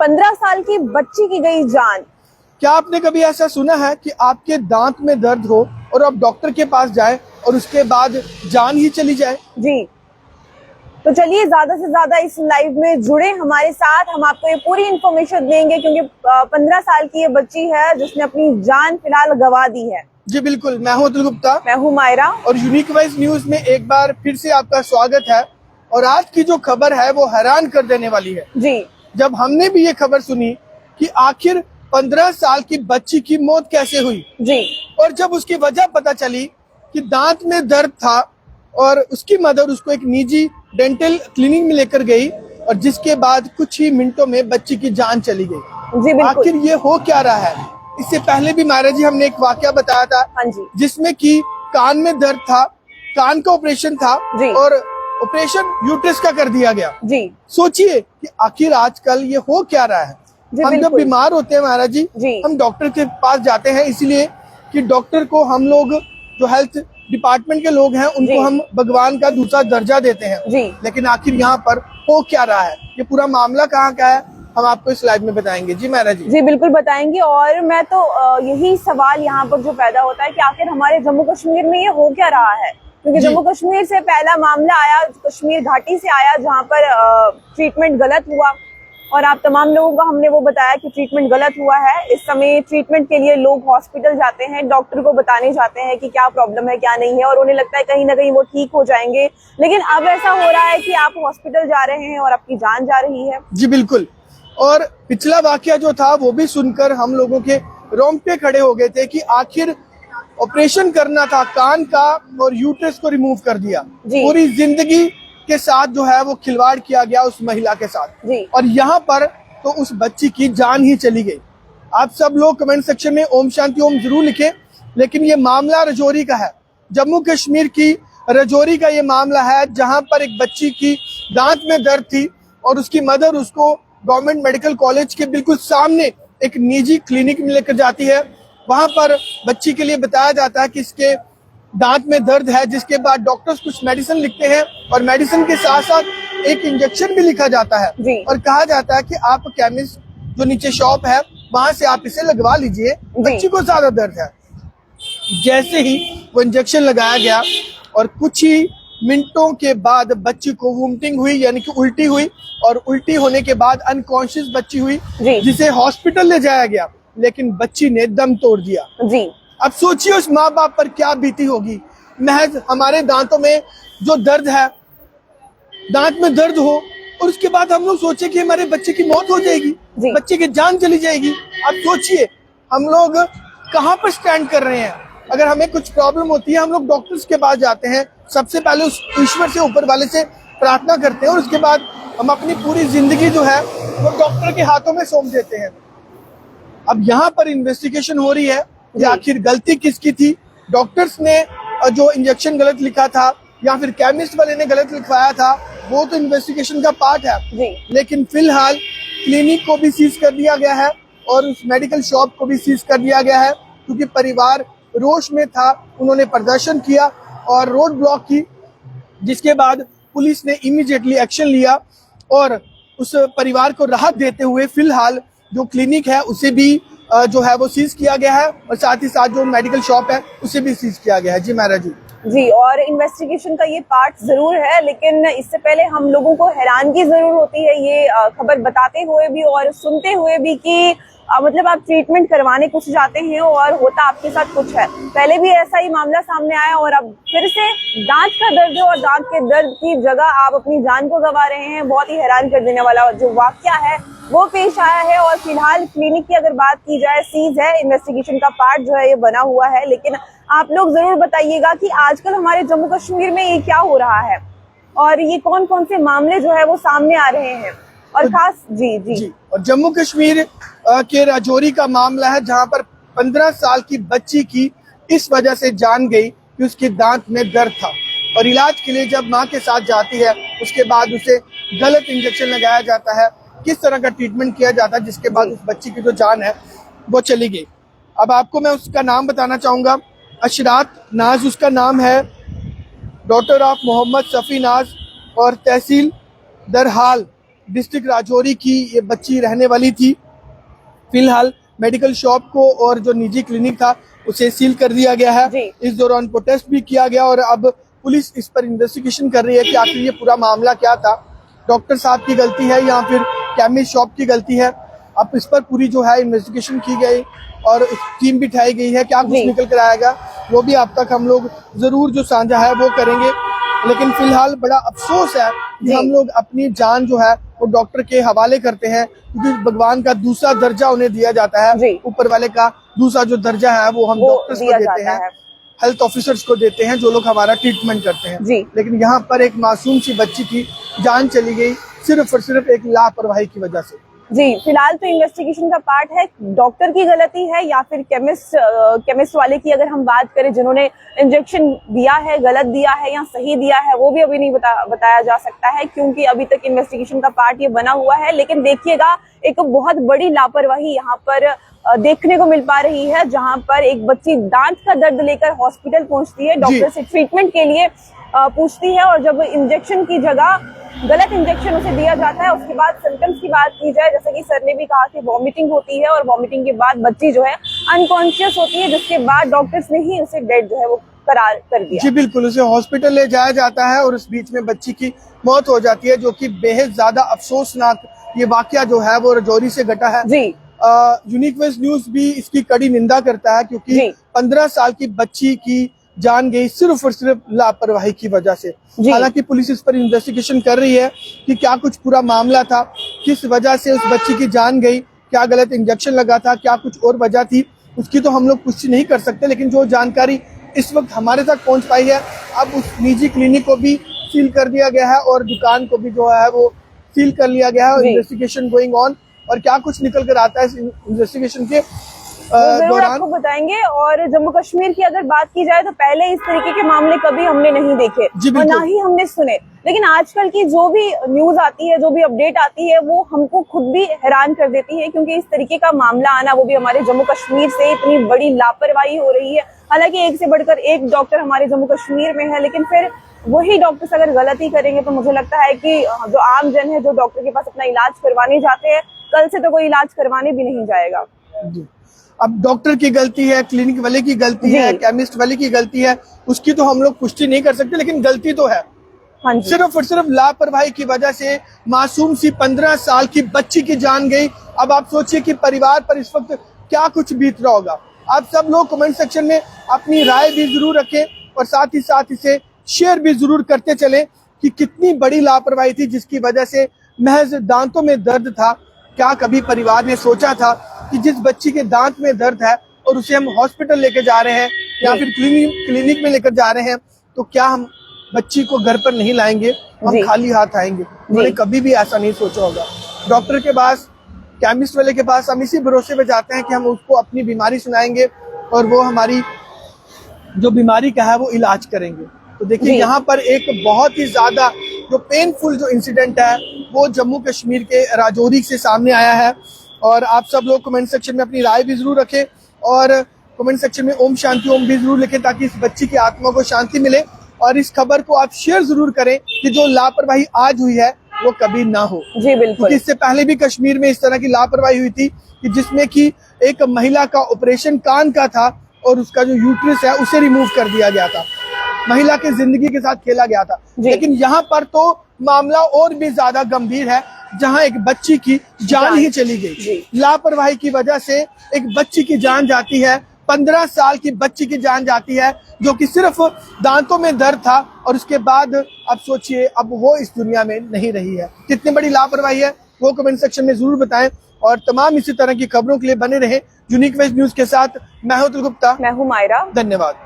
15 साल की बच्ची की गई जान। क्या आपने कभी ऐसा सुना है कि आपके दांत में दर्द हो और आप डॉक्टर के पास जाए और उसके बाद जान ही चली जाए? जी, तो चलिए ज्यादा से ज्यादा इस लाइव में जुड़े हमारे साथ। हम आपको ये पूरी इन्फॉर्मेशन देंगे क्योंकि 15 साल की ये बच्ची है जिसने अपनी जान फिलहाल गंवा दी है। जी बिल्कुल, मैं हूं अतुल गुप्ता, मैं हूं मायरा और यूनिक वाइज न्यूज में एक बार फिर से आपका स्वागत है। और आज की जो खबर है वो हैरान कर देने वाली है। जी, जब हमने भी ये खबर सुनी कि आखिर 15 साल की बच्ची की मौत कैसे हुई, जी, और जब उसकी वजह पता चली कि दांत में दर्द था और उसकी मदर उसको एक निजी डेंटल क्लिनिक में लेकर गई, और जिसके बाद कुछ ही मिनटों में बच्ची की जान चली गई। जी बिल्कुल। आखिर ये हो क्या रहा है? इससे पहले भी मायरा जी हमने एक वाकया बताया था, हाँ जी, जिसमें कि कान में दर्द था, कान का ऑपरेशन था जी, और ऑपरेशन यूट्रस का कर दिया गया। जी, सोचिए कि आखिर आजकल ये हो क्या रहा है। जी हम जब बिल्कुल। बीमार होते हैं महाराज जी, हम डॉक्टर के पास जाते हैं इसलिए कि डॉक्टर को हम लोग जो हेल्थ डिपार्टमेंट के लोग हैं उनको हम भगवान का दूसरा दर्जा देते हैं। जी, लेकिन आखिर यहाँ पर हो क्या रहा है, ये पूरा मामला कहाँ का है, हम आपको इस लाइव में बताएंगे। जी महाराज जी। जी बिल्कुल बताएंगे। और मैं तो यही सवाल यहाँ पर जो पैदा होता है कि आखिर हमारे जम्मू कश्मीर में ये हो क्या रहा है, क्योंकि जम्मू कश्मीर से पहला मामला आया, कश्मीर घाटी से आया, जहाँ पर ट्रीटमेंट गलत हुआ और आप तमाम लोगों को हमने वो बताया कि ट्रीटमेंट गलत हुआ है। इस समय ट्रीटमेंट के लिए लोग हॉस्पिटल जाते हैं, डॉक्टर को बताने जाते हैं कि क्या प्रॉब्लम है क्या नहीं है, और उन्हें लगता है कहीं ना कहीं वो ठीक हो जाएंगे। लेकिन अब ऐसा हो रहा है कि आप हॉस्पिटल जा रहे हैं और आपकी जान जा रही है। जी बिल्कुल। और पिछला वाकया जो था वो भी सुनकर हम लोगों के रोंगटे खड़े हो गए थे कि आखिर ऑपरेशन करना था कान का और यूट्रस को रिमूव कर दिया। पूरी जिंदगी के साथ जो है वो खिलवाड़ किया गया उस महिला के साथ, और यहाँ पर तो उस बच्ची की जान ही चली गई। आप सब लोग कमेंट सेक्शन में ओम शांति ओम जरूर लिखें। लेकिन ये मामला रजौरी का है, जम्मू कश्मीर की रजौरी का ये मामला है, जहाँ पर एक बच्ची की दांत में दर्द थी और उसकी मदर उसको गवर्नमेंट मेडिकल कॉलेज के बिल्कुल सामने एक निजी क्लिनिक में लेकर जाती है। वहां पर बच्ची के लिए बताया जाता है कि इसके दांत में दर्द है, जिसके बाद डॉक्टर्स कुछ मेडिसिन लिखते हैं और मेडिसिन के साथ साथ एक इंजेक्शन भी लिखा जाता है और कहा जाता है कि आप केमिस्ट जो नीचे शॉप है वहां से आप इसे लगवा लीजिए, बच्ची को ज्यादा दर्द है। जैसे ही वो इंजेक्शन लगाया गया और कुछ ही मिनटों के बाद बच्ची को वोमिटिंग हुई, यानी कि उल्टी हुई, और उल्टी होने के बाद अनकॉन्शियस बच्ची हुई, जिसे हॉस्पिटल ले जाया गया, लेकिन बच्ची ने दम तोड़ दिया। जी। अब सोचिए उस माँ बाप पर क्या बीती होगी। महज हमारे दांतों में जो दर्द है, दांत में दर्द हो, और उसके बाद हम लोग सोचे कि हमारे बच्चे की मौत हो जाएगी, बच्चे की जान चली जाएगी। अब सोचिए हम लोग कहाँ पर स्टैंड कर रहे हैं। अगर हमें कुछ प्रॉब्लम होती है हम लोग डॉक्टर्स के पास जाते हैं, सबसे पहले उस ईश्वर से, ऊपर वाले से प्रार्थना करते हैं, और उसके बाद हम अपनी पूरी जिंदगी जो है वो डॉक्टर के हाथों में सौंप देते हैं। अब यहाँ पर इन्वेस्टिगेशन हो रही है कि आखिर गलती किसकी थी। डॉक्टर्स ने जो इंजेक्शन गलत लिखा था या फिर केमिस्ट वाले ने गलत लिखवाया था, वो तो इन्वेस्टिगेशन का पार्ट है। लेकिन फिलहाल क्लिनिक को भी सीज कर दिया गया है और उस मेडिकल शॉप को भी सीज कर दिया गया है, क्योंकि परिवार रोष में था। उन्होंने प्रदर्शन किया और रोड ब्लॉक की, जिसके बाद पुलिस ने इमीडिएटली एक्शन लिया और उस परिवार को राहत देते हुए फिलहाल जो क्लिनिक है उसे भी जो है वो सीज किया गया है, और साथ ही साथ जो मेडिकल शॉप है उसे भी सीज किया गया है। जी महाराज जी। जी, और इन्वेस्टिगेशन का ये पार्ट जरूर है, लेकिन इससे पहले हम लोगों को हैरानगी जरूर होती है ये खबर बताते हुए भी और सुनते हुए भी कि मतलब आप ट्रीटमेंट करवाने कुछ जाते हैं और होता आपके साथ कुछ है। पहले भी ऐसा ही मामला सामने आया और अब फिर से दांत का दर्द है और दांत के दर्द की जगह आप अपनी जान को गंवा रहे हैं। बहुत ही हैरान कर देने वाला जो वाकया है वो पेश आया है। और फिलहाल क्लिनिक की अगर बात की जाए, सीज है, इन्वेस्टिगेशन का पार्ट जो है ये बना हुआ है। लेकिन आप लोग जरूर बताइएगा कि आजकल हमारे जम्मू कश्मीर में ये क्या हो रहा है और ये कौन कौन से मामले जो है वो सामने आ रहे हैं, और खास जी। और जम्मू कश्मीर के राजौरी का मामला है, जहां पर 15 साल की बच्ची की इस वजह से जान गई कि उसके दांत में दर्द था, और इलाज के लिए जब मां के साथ जाती है उसके बाद उसे गलत इंजेक्शन लगाया जाता है, किस तरह का ट्रीटमेंट किया जाता है, जिसके बाद उस बच्ची की जो जान है वो चली गई। अब आपको मैं उसका नाम बताना चाहूंगा, अशरात नाज उसका नाम है, डॉटर ऑफ मोहम्मद सफ़ी नाज, और तहसील दरहाल डिस्ट्रिक्ट राजौरी की ये बच्ची रहने वाली थी। फिलहाल मेडिकल शॉप को और जो निजी क्लिनिक था उसे सील कर दिया गया है। इस दौरान प्रोटेस्ट भी किया गया और अब पुलिस इस पर इन्वेस्टिगेशन कर रही है कि आखिर ये पूरा मामला क्या था, डॉक्टर साहब की गलती है या फिर केमिस्ट शॉप की गलती है। अब इस पर पूरी जो है इन्वेस्टिगेशन की गई और टीम बिठाई गई है। क्या कुछ निकल कर आएगा वो भी आप तक हम लोग जरूर जो साझा है वो करेंगे। लेकिन फिलहाल बड़ा अफसोस है कि हम लोग अपनी जान जो है वो डॉक्टर के हवाले करते हैं, क्योंकि भगवान का दूसरा दर्जा उन्हें दिया जाता है। ऊपर वाले का दूसरा जो दर्जा है वो हम डॉक्टर्स को देते हैं, हेल्थ ऑफिसर्स को देते हैं जो लोग हमारा ट्रीटमेंट करते हैं। लेकिन यहाँ पर एक मासूम सी बच्ची की जान चली गई सिर्फ और सिर्फ एक लापरवाही की वजह से। जी, फिलहाल तो इन्वेस्टिगेशन का पार्ट है, डॉक्टर की गलती है या फिर केमिस्ट वाले की अगर हम बात करें जिन्होंने इंजेक्शन दिया है, गलत दिया है या सही दिया है वो भी अभी नहीं बताया जा सकता है, क्योंकि अभी तक इन्वेस्टिगेशन का पार्ट ये बना हुआ है। लेकिन देखिएगा एक बहुत बड़ी लापरवाही यहाँ पर देखने को मिल पा रही है, जहाँ पर एक बच्ची दांत का दर्द लेकर हॉस्पिटल पहुंचती है, डॉक्टर से ट्रीटमेंट के लिए पूछती है और जब इंजेक्शन की जगह गलत इंजेक्शन उसे दिया जाता है। उसके बाद सिम्टम्स की बात की जाए, जैसे कि सर ने भी कहा कि वॉमिटिंग होती है और वॉमिटिंग के बाद बच्ची जो है अनकॉन्शियस होती है, जिसके बाद डॉक्टर्स ने ही उसे डेड जो है वो करार कर दिया। जी बिल्कुल, उसे हॉस्पिटल ले जाया जाता है और उस बीच में बच्ची की मौत हो जाती है, जो कि बेहद ज्यादा अफसोसनाक ये वाकया जो है वो राजौरी से घटा है। जी यूनिक वेस्ट न्यूज भी इसकी कड़ी निंदा करता है, क्योंकि 15 साल की बच्ची की जान गई सिर्फ और सिर्फ लापरवाही की वजह से। हालांकि पुलिस इस पर इन्वेस्टिगेशन कर रही है कि क्या कुछ पूरा मामला था, किस वजह से उस बच्ची की जान गई, क्या गलत इंजेक्शन लगा था, क्या कुछ और वजह थी, उसकी तो हम लोग पुष्टि नहीं कर सकते। लेकिन जो जानकारी इस वक्त हमारे तक पहुंच पाई है, अब उस निजी क्लिनिक को भी सील कर दिया गया है और दुकान को भी जो है वो सील कर लिया गया है और इन्वेस्टिगेशन गोइंग ऑन। और क्या कुछ निकल कर आता है इस इन्वेस्टिगेशन के जरूर आपको बताएंगे। और जम्मू कश्मीर की अगर बात की जाए तो पहले इस तरीके के मामले कभी हमने नहीं देखे और ना ही हमने सुने, लेकिन आजकल की जो भी न्यूज आती है, जो भी अपडेट आती है, वो हमको खुद भी हैरान कर देती है, क्योंकि इस तरीके का मामला आना, वो भी हमारे जम्मू कश्मीर से, इतनी बड़ी लापरवाही हो रही है। हालांकि एक से बढ़कर एक डॉक्टर हमारे जम्मू कश्मीर में है, लेकिन फिर वही डॉक्टर्स अगर गलती करेंगे तो मुझे लगता है कि जो आम जन है, जो डॉक्टर के पास अपना इलाज करवाने जाते हैं, कल से तो कोई इलाज करवाने भी नहीं जाएगा। अब डॉक्टर की गलती है, क्लिनिक वाले की गलती है, केमिस्ट वाले की गलती है, उसकी तो हम लोग पुष्टि नहीं कर सकते, लेकिन गलती तो है। सिर्फ और सिर्फ लापरवाही की वजह से मासूम सी 15 साल की बच्ची की जान गई। अब आप सोचिए कि परिवार पर इस वक्त क्या कुछ बीत रहा होगा। आप सब लोग कमेंट सेक्शन में अपनी राय भी जरूर रखें और साथ ही साथ इसे शेयर भी जरूर करते चले कि कितनी बड़ी लापरवाही थी, जिसकी वजह से महज दांतों में दर्द था। क्या कभी परिवार ने सोचा था कि जिस बच्ची के दांत में दर्द है और उसे हम हॉस्पिटल लेकर जा रहे हैं या फिर क्लिनिक में लेकर जा रहे हैं, तो क्या हम बच्ची को घर पर नहीं लाएंगे, हम खाली हाथ आएंगे? उन्होंने कभी भी ऐसा नहीं सोचा होगा। डॉक्टर के पास, केमिस्ट वाले के पास हम इसी भरोसे पे जाते हैं कि हम उसको अपनी बीमारी सुनाएंगे और वो हमारी जो बीमारी का है वो इलाज करेंगे। तो देखिए यहाँ पर एक बहुत ही ज्यादा जो पेनफुल जो इंसिडेंट है वो जम्मू कश्मीर के राजौरी से सामने आया है। और आप सब लोग कमेंट सेक्शन में अपनी राय भी जरूर रखें और कमेंट सेक्शन में ओम शांति ओम भी जरूर लिखें, ताकि इस बच्ची की आत्मा को शांति मिले। और इस खबर को आप शेयर जरूर करें कि जो लापरवाही आज हुई है वो कभी ना हो। जी बिल्कुल, इससे पहले भी कश्मीर में इस तरह की लापरवाही हुई थी कि जिसमें कि एक महिला का ऑपरेशन कान का था और उसका जो यूट्रस है उसे रिमूव कर दिया गया था, महिला की जिंदगी के साथ खेला गया था। लेकिन यहाँ पर तो मामला और भी ज्यादा गंभीर है, जहाँ एक बच्ची की जान ही चली गई। लापरवाही की वजह से एक बच्ची की जान जाती है, 15 साल की बच्ची की जान जाती है, जो कि सिर्फ दांतों में दर्द था और उसके बाद अब सोचिए अब वो इस दुनिया में नहीं रही है। कितनी बड़ी लापरवाही है वो कमेंट सेक्शन में जरूर बताएं और तमाम इसी तरह की खबरों के लिए बने रहें यूनिक वेस्ट न्यूज के साथ। मैं हूं अतुल गुप्ता, मैं हूं मायरा। धन्यवाद।